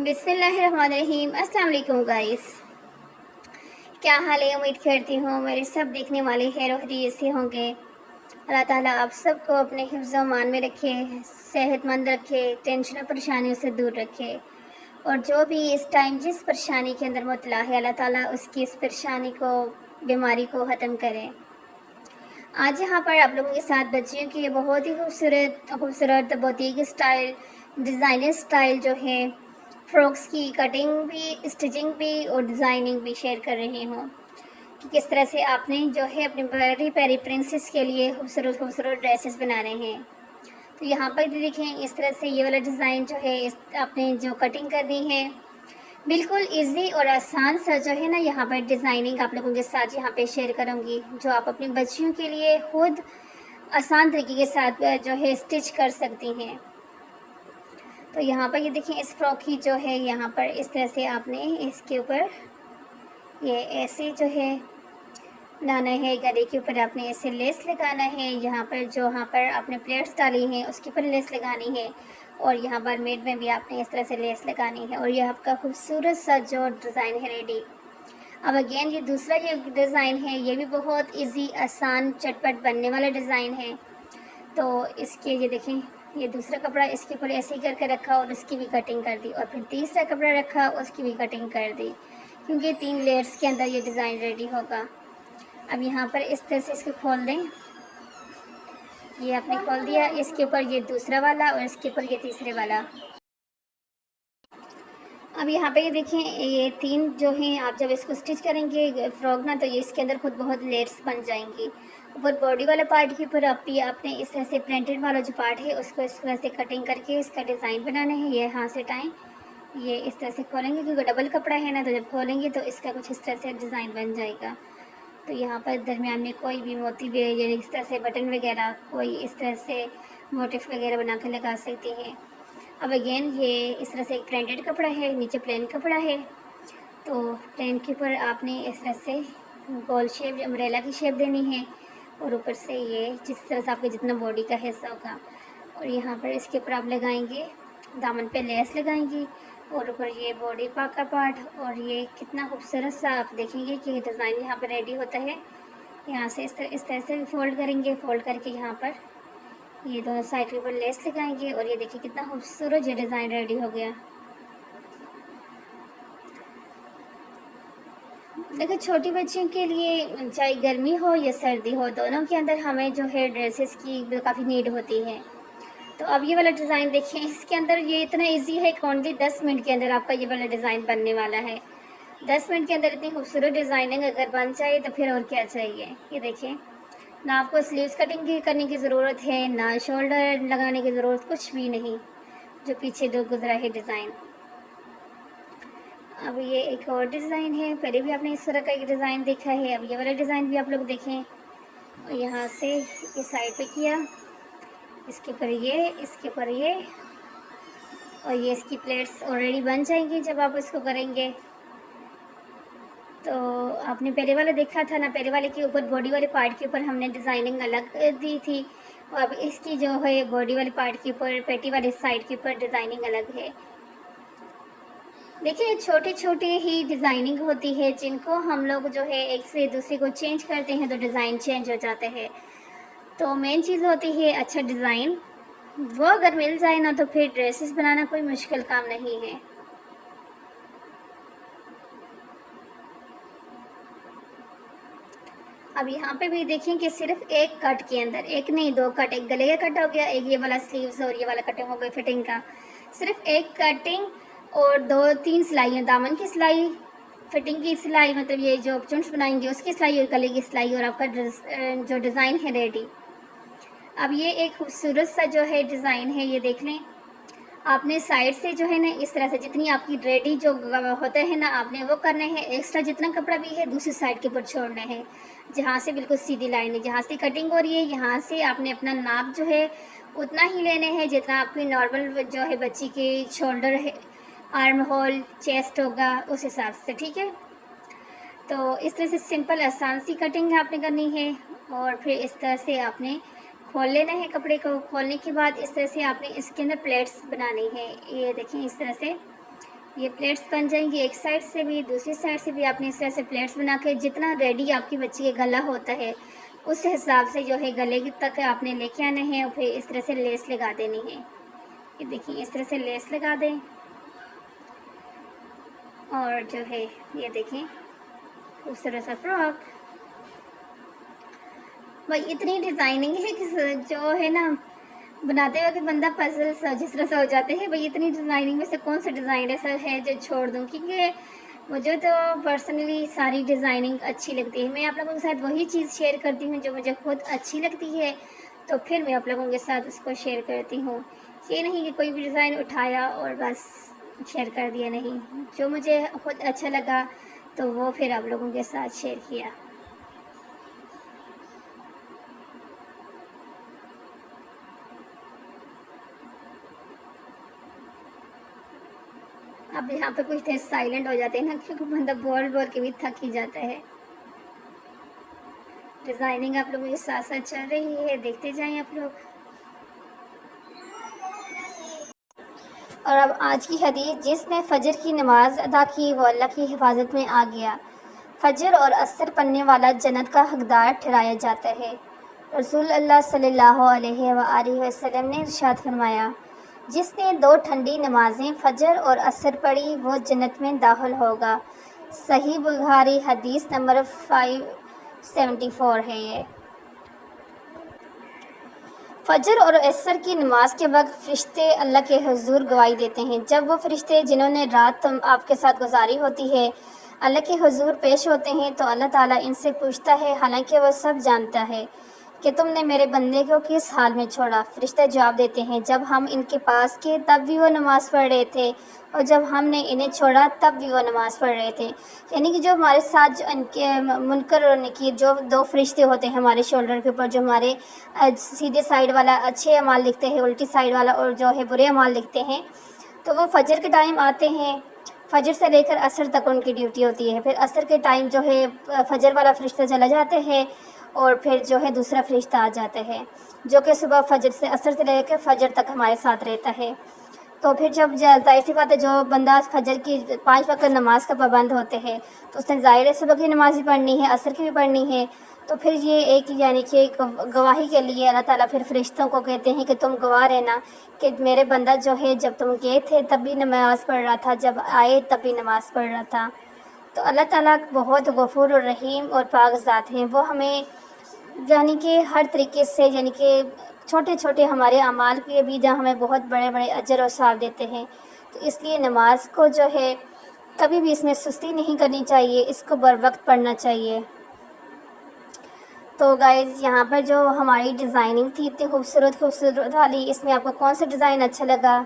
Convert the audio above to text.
बिस्मिल्लाहिर्रहमानिर्रहीम। अस्सलाम वालेकुम गाइस, क्या हाल है? उम्मीद करती हूँ मेरे सब देखने वाले खैर खैरियत से होंगे। अल्लाह ताला आप सबको अपने हिफ्ज़ व मान में रखे, सेहतमंद रखे, टेंशन और परेशानियों से दूर रखे। और जो भी इस टाइम जिस परेशानी के अंदर मुब्तला है, अल्लाह ताला उसकी इस परेशानी को, बीमारी को ख़त्म करें। आज यहाँ पर आप लोगों के साथ बच्चियों की बहुत ही खूबसूरत बुटीक स्टाइल, डिज़ाइनर स्टाइल जो है, फ्रॉक्स की कटिंग भी, स्टिचिंग भी और डिज़ाइनिंग भी शेयर कर रही हूँ कि किस तरह से आपने जो है अपनी प्यारी प्यारी प्रिंसेस के लिए खूबसूरत खूबसूरत ड्रेसेस बना रहे हैं। तो यहाँ पर देखें, इस तरह से ये वाला डिज़ाइन जो है, इस आपने जो कटिंग करनी है, बिल्कुल इजी और आसान सा जो है ना, यहाँ पर डिज़ाइनिंग आप लोगों के साथ यहाँ पे शेयर करूँगी, जो आप अपनी बच्चियों के लिए खुद आसान तरीके के साथ जो है स्टिच कर सकती हैं। तो यहाँ पर ये देखिए, इस फ्रॉक की जो है यहाँ पर इस तरह से आपने इसके ऊपर ये ऐसे जो है बनाना है, गले के ऊपर आपने ऐसे लेस लगाना है। यहाँ पर जो यहाँ पर आपने प्लेट्स डाली हैं उसके ऊपर लेस लगानी है, और यहाँ पर मेड में भी आपने इस तरह से लेस लगानी है, और ये आपका खूबसूरत सा जो डिज़ाइन है रेडी। अब अगेन ये दूसरा ये डिज़ाइन है, ये भी बहुत इजी, आसान, चटपट बनने वाला डिज़ाइन है। तो इसके ये देखें, ये दूसरा कपड़ा इसके ऊपर ऐसे ही करके रखा और उसकी भी कटिंग कर दी, और फिर तीसरा कपड़ा रखा उसकी भी कटिंग कर दी, क्योंकि 3 लेयर्स के अंदर ये डिज़ाइन रेडी होगा। अब यहाँ पर इस तरह से इसको खोल दें, ये आपने खोल दिया, इसके ऊपर ये दूसरा वाला और इसके ऊपर ये तीसरे वाला। अब यहाँ पे ये देखें, ये 3 जो हैं, आप जब इसको स्टिच करेंगे फ्रॉक ना, तो ये इसके अंदर खुद बहुत लेयर्स बन जाएंगी। ऊपर बॉडी वाला पार्ट के ऊपर आपने इस तरह से प्रिंटेड वाला जो पार्ट है उसको इस तरह से कटिंग करके इसका डिज़ाइन बनाना है। ये हाथ से टाएँ, ये इस तरह से खोलेंगे, क्योंकि डबल कपड़ा है ना, तो जब खोलेंगे तो इसका कुछ इस तरह से डिज़ाइन बन जाएगा। तो यहाँ पर दरमियान में कोई भी मोती भी, या इस तरह से बटन वगैरह, कोई इस तरह से मोटिफ वगैरह बना कर लगा सकती हैं। अब अगेन ये इस तरह से एक प्रिंटेड कपड़ा है, नीचे प्लेन कपड़ा है, तो प्लेन के ऊपर आपने इस तरह से गोल शेप, अम्ब्रेला की शेप देनी है, और ऊपर से ये जिस तरह से आपके जितना बॉडी का हिस्सा होगा, और यहाँ पर इसके ऊपर आप लगाएंगे, दामन पे लेस लगाएंगी, और ऊपर ये बॉडी का पार्ट, और ये कितना खूबसूरत सा आप देखेंगे कि डिज़ाइन यहाँ पर रेडी होता है। यहाँ से इस तरह से फोल्ड करेंगे, फोल्ड करके यहाँ पर ये दोनों साइड के ऊपर लेस लगाएंगे, और ये देखिए कितना खूबसूरत ये डिज़ाइन रेडी हो गया। देखिए, छोटी बच्चियों के लिए चाहे गर्मी हो या सर्दी हो, दोनों के अंदर हमें जो है ड्रेसेस की काफ़ी नीड होती है। तो अब ये वाला डिज़ाइन देखिए, इसके अंदर ये इतना इजी है कि ओनली 10 मिनट के अंदर आपका ये वाला डिज़ाइन बनने वाला है। 10 मिनट के अंदर इतनी खूबसूरत डिज़ाइनिंग अगर बन जाए तो फिर और क्या चाहिए। ये देखिए, ना आपको स्लीव्स कटिंग की करने की ज़रूरत है, ना शोल्डर लगाने की ज़रूरत, कुछ भी नहीं। जो पीछे जो गुजरा है डिज़ाइन। अब ये एक और डिज़ाइन है, पहले भी आपने इस तरह का एक डिज़ाइन देखा है, अब ये वाला डिज़ाइन भी आप लोग देखें। और यहाँ से इस साइड पे किया, इसके ऊपर ये, इसके ऊपर ये, और ये इसकी प्लेट्स ऑलरेडी बन जाएंगी जब आप इसको करेंगे। तो आपने पहले वाला देखा था ना, पहले वाले के ऊपर बॉडी वाले पार्ट के ऊपर हमने डिज़ाइनिंग अलग दी थी, और अब इसकी जो है बॉडी वाले पार्ट के ऊपर, पेटी वाले साइड के ऊपर डिज़ाइनिंग अलग है। देखिए, छोटे छोटे ही डिज़ाइनिंग होती है, जिनको हम लोग जो है एक से दूसरे को चेंज करते हैं तो डिज़ाइन चेंज हो जाते हैं। तो मेन चीज़ होती है अच्छा डिज़ाइन, वो अगर मिल जाए ना तो फिर ड्रेसेस बनाना कोई मुश्किल काम नहीं है। अब यहाँ पे भी देखें कि सिर्फ एक कट के अंदर, एक नहीं 2 कट, एक गले का कट हो गया, एक ये वाला स्लीव्स और ये वाला कटिंग हो गई फिटिंग का। सिर्फ एक कटिंग और 2-3 सिलाइयाँ, दामन की सिलाई, फिटिंग की सिलाई, मतलब ये जो चुन्स बनाएंगे उसकी सिलाई, और गले की सिलाई, और आपका जो डिज़ाइन है रेडी। अब ये एक खूबसूरत सा जो है डिज़ाइन है, ये देख लें। आपने साइड से जो है ना, इस तरह से जितनी आपकी रेडी जो होते हैं ना, आपने वो करने हैं। एक्स्ट्रा जितना कपड़ा भी है दूसरी साइड के ऊपर छोड़ना है, जहाँ से बिल्कुल सीधी लाइन है, जहाँ से कटिंग हो रही है, यहाँ से आपने अपना नाप जो है उतना ही लेने हैं जितना आपकी नॉर्मल जो है बच्ची की शोल्डर है, आर्म होल, चेस्ट होगा, उस हिसाब से, ठीक है। तो इस तरह से सिंपल आसान सी कटिंग आपने करनी है, और फिर इस तरह से आपने खोल लेना है कपड़े को। खोलने के बाद इस तरह से आपने इसके अंदर प्लेट्स बनानी है। ये देखें, इस तरह से ये प्लेट्स बन जाएंगी एक साइड से भी, दूसरी साइड से भी आपने इस तरह से प्लेट्स बना के जितना रेडी आपकी बच्ची का गला होता है उस हिसाब से जो है गले तक आपने लेके आना है और फिर इस तरह से लेस लगा देनी है। ये देखिए इस तरह से लेस लगा दें और जो है ये देखें खूबसूरत सा फ्रॉक। भाई इतनी डिज़ाइनिंग है कि जो है ना बनाते वक्त बंदा पजल सा जिस तरह से हो जाते हैं। भाई इतनी डिज़ाइनिंग में से कौन सा डिज़ाइन ऐसा है जो छोड़ दूँ, क्योंकि मुझे तो पर्सनली सारी डिज़ाइनिंग अच्छी लगती है। मैं आप लोगों के साथ वही चीज़ शेयर करती हूँ जो मुझे खुद अच्छी लगती है, तो फिर मैं आप लोगों के साथ उसको शेयर करती हूँ। ये नहीं कि कोई भी डिज़ाइन उठाया और बस शेयर कर दिया, नहीं, जो मुझे खुद अच्छा लगा तो वो फिर आप लोगों के साथ शेयर किया। अब यहाँ पे कुछ देर साइलेंट हो जाते हैं ना, क्योंकि बंदा बोल बोल के भी थक ही जाता है। डिज़ाइनिंग आप लोगों के साथ साथ चल रही है, देखते जाएं आप लोग। और अब आज की हदीस, जिसने फजर की नमाज अदा की वो अल्लाह की हिफाजत में आ गया। फजर और असर पढ़ने वाला जन्नत का हकदार ठहराया जाता है। रसूल अल्लाह सल्लल्लाहु अलैहि वसल्लम ने इरशाद फरमाया, जिसने 2 ठंडी नमाजें फजर और असर पढ़ी वो जन्नत में दाखिल होगा। सही बुखारी हदीस नंबर 574 है ये। फजर और असर की नमाज के वक्त फ़रिश्ते अल्लाह के हुजूर गवाही देते हैं। जब वो फ़रिश्ते जिन्होंने रात आपके साथ गुजारी होती है अल्लाह के हुजूर पेश होते हैं तो अल्लाह ताला इनसे पूछता है, हालांकि वह सब जानता है, कि तुमने मेरे बंदे को किस हाल में छोड़ा। फ़रिश्ते जवाब देते हैं, जब हम इनके पास के तब भी वो नमाज़ पढ़ रहे थे और जब हमने इन्हें छोड़ा तब भी वो नमाज़ पढ़ रहे थे। यानी कि जो हमारे साथ जो इनके मुनकर और नकीर जो 2 फ़रिश्ते होते हैं हमारे शोल्डर के ऊपर, जो हमारे सीधे साइड वाला अच्छे अमाल लिखते हैं, उल्टी साइड वाला और जो है बुरे अमाल लिखते हैं, तो वो फजर के टाइम आते हैं। फजर से लेकर असर तक उनकी ड्यूटी होती है। फिर असर के टाइम जो है फजर वाला फ़रिश्ता चला जाते हैं और फिर जो है दूसरा फ़रिश्ता आ जाता है, जो कि सुबह फजर से असर से लेकर फजर तक हमारे साथ रहता है। तो फिर जब ज़ाहिर सी बात है, जो बंदा फजर की 5 वक्त नमाज का पाबंद होते हैं तो उसने ज़ाहिर है सुबह की नमाज़ भी पढ़नी है, असर की भी पढ़नी है। तो फिर ये एक यानी कि एक गवाही के लिए अल्लाह ताला फिर फ़रिश्तों को कहते हैं कि तुम गवाह रहना कि मेरे बंदा जो है जब तुम गए थे तब भी नमाज़ पढ़ रहा था, जब आए तब भी नमाज़ पढ़ रहा था। तो अल्लाह ताला बहुत गफूर और रहीम और पाक ज़ात हैं। वो हमें यानी कि हर तरीके से, यानी कि छोटे छोटे हमारे अमाल के भी जहाँ हमें बहुत बड़े बड़े अजर और सवाब देते हैं। तो इसलिए नमाज को जो है कभी भी इसमें सुस्ती नहीं करनी चाहिए, इसको बर वक्त पढ़ना चाहिए। तो गाइज़ यहाँ पर जो हमारी डिज़ाइनिंग थी इतनी खूबसूरत खूबसूरत वाली, इसमें आपको कौन सा डिज़ाइन अच्छा लगा